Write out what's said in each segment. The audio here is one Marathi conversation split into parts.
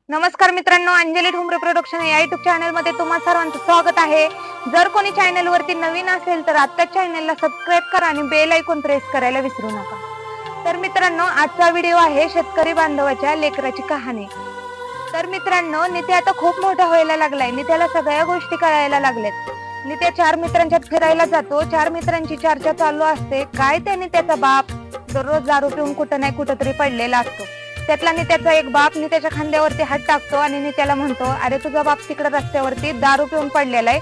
नमस्कार मित्रांनो, अंजली ठुमरे प्रोडक्शन या युट्यूब चॅनल मध्ये तुम्हा सर्वांचं स्वागत आहे। जर कोणी चॅनल वरती नवीन असेल तर आता चॅनलला सबस्क्राइब करा आणि बेल आयकॉन प्रेस करायला विसरू नका। तर मित्रांनो, आजचा व्हिडिओ आहे शेतकरी बांधवाच्या लेकराची कहाणी। तर मित्रांनो, नित्या आता खूप मोठा व्हायला लागलाय, नित्याला सगळ्या गोष्टी कळायला लागल्यात। नित्या 4 मित्रांच्यात फिरायला जातो, 4 मित्रांची चर्चा चालू असते काय त्याने त्याचा बाप दररोज दारू पिऊन कुठं नाही कुठं तरी पडलेला असतो। त्यातला नित्याचा एक बाप नित्याच्या खांद्यावरती हात टाकतो आणि नित्याला म्हणतो, अरे तुझा बाप तिकडे रस्त्यावरती दारू पिऊन पडलेला आहे,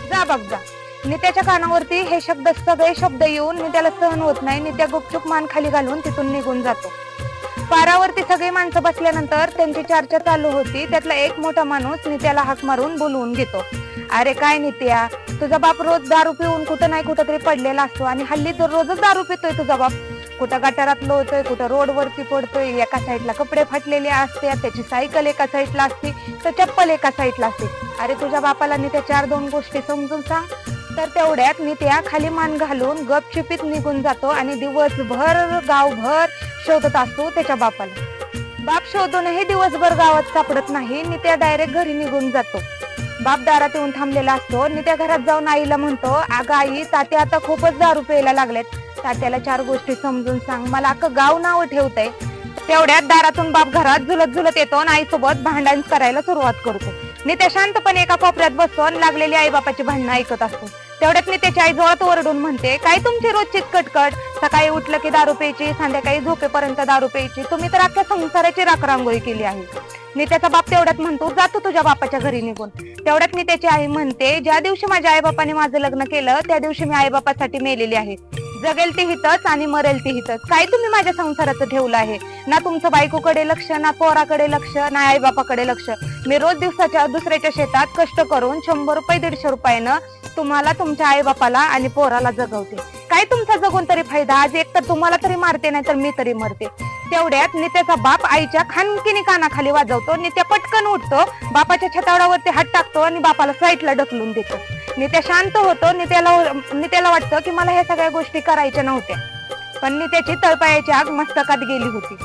जा बघ जा। नित्याच्या कानावरती हे सगळे शब्द येऊन नित्याला सहन होत नाही। नित्या गुपचूप मान खाली घालून तिथून निघून जातो। पारावरती सगळी माणसं बसल्यानंतर त्यांची चर्चा चालू होती। त्यातला एक मोठा माणूस नित्याला हाक मारून बोलवून घेतो, अरे काय नित्या, तुझा बाप रोज दारू पिऊन कुठं नाही कुठं तरी पडलेला असतो आणि हल्ली तर रोजच दारू पितोय तुझा बाप। कुठं गटारात लोळतोय, कुठं रोडवरती पडतोय, एका साईडला कपडे फाटलेले असते, त्याची सायकल एका साईडला असते तर चप्पल एका साईडला असते। अरे तुझ्या बापाला नित्या 4 गोष्टी समजून सांग। तर तेवढ्यात नित्या खाली मान घालून गपचिपीत निघून जातो आणि दिवसभर गावभर शोधत असतो त्याच्या बापाला। बाप शोधूनही दिवसभर गावात सापडत नाही। नित्या डायरेक्ट घरी निघून जातो। बाप दारात येऊन थांबलेला असतो। नित्या घरात जाऊन आईला म्हणतो, अगं आई, तात्या आता खूपच दारू प्यायला लागलेत, तात्याला 4 गोष्टी समजून सांग, मला अख्खं गाव नाव ठेवतंय। तेवढ्यात दारातून बाप घरात झुलत झुलत येतो आणि आईसोबत भांडण करायला सुरुवात करतो। नित्या शांतपणे एका कोपऱ्यात बसून लागलेली आई बापाची भांडणं ऐकत असतो। तेवढ्यात नित्याची आई जोरात ओरडून म्हणते, काय तुमची रोजचीच कटकट, सकाळी उठलं की दारू प्यायची, संध्याकाळी झोपेपर्यंत दारू प्यायची, तुम्ही तर अख्ख्या संसाराची राखरांगोळी केली आहे। नित्याचा बाप तेवढ्यात म्हणतो, जातो तुझ्या बापाच्या घरी निघून। तेवढ्यात नित्याची आई म्हणते, ज्या दिवशी माझ्या आई बापाने माझं लग्न केलं त्या दिवशी मी आई बापासाठी मेलेली आहे, जगेल ती हितच आणि मरेल ती हितच। काय तुम्ही माझ्या संसाराचं ठेवलं आहे, ना तुमचं बायकोकडे लक्ष, ना पोराकडे लक्ष, ना आई बापाकडे लक्ष। मी रोज दिवसाच्या दुसऱ्याच्या शेतात कष्ट करून 100 रुपये 150 रुपयानं तुम्हाला, तुमच्या आई बापाला आणि पोराला जगवते। काय तुमचा जगून तरी फायदा, आज एक तर तुम्हाला तरी मारते नाही तर मी तरी मरते। तेवढ्यात नित्याचा बाप आईच्या खानकिनी कानाखाली वाजवतो। नित्या पटकन उठतो, बापाच्या छतावडावरती हात टाकतो आणि बापाला साईडला ढकलून देतो। नित्या शांत होतो। नित्याला वाटतं की मला ह्या सगळ्या गोष्टी करायच्या नव्हत्या, पण नित्याची तळपायाची आग मस्तकात गेली होती।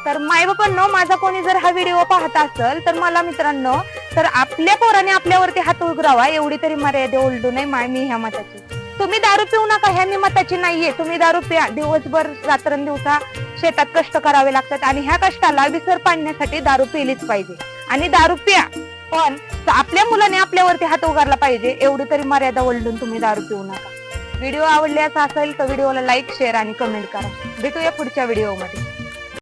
तर मायबापांनो, माझा कोणी जर हा व्हिडिओ पाहत असेल तर मला मित्रांनो, तर आपल्या पोराने आपल्यावरती हात उघडावा एवढी तरी मर्यादा ओलांडू नये। मी ह्या मताची, तुम्ही दारू पिऊ नका ह्या मी मताची नाहीये। तुम्ही दारू प्या, दिवसभर रात्रंदिवसा शेतात कष्ट करावे लागतात आणि ह्या कष्टाला विसर पाडण्यासाठी दारू पिलीच पाहिजे आणि दारू प्या, पण आपल्या मुलाने आपल्यावरती हात उगारला पाहिजे एवढी तरी मर्यादा ओलांडून तुम्ही दारू पिऊ नका। व्हिडिओ आवडल्याचा असेल तर व्हिडिओला लाईक, शेअर आणि कमेंट करा। भेटूया पुढच्या व्हिडिओमध्ये।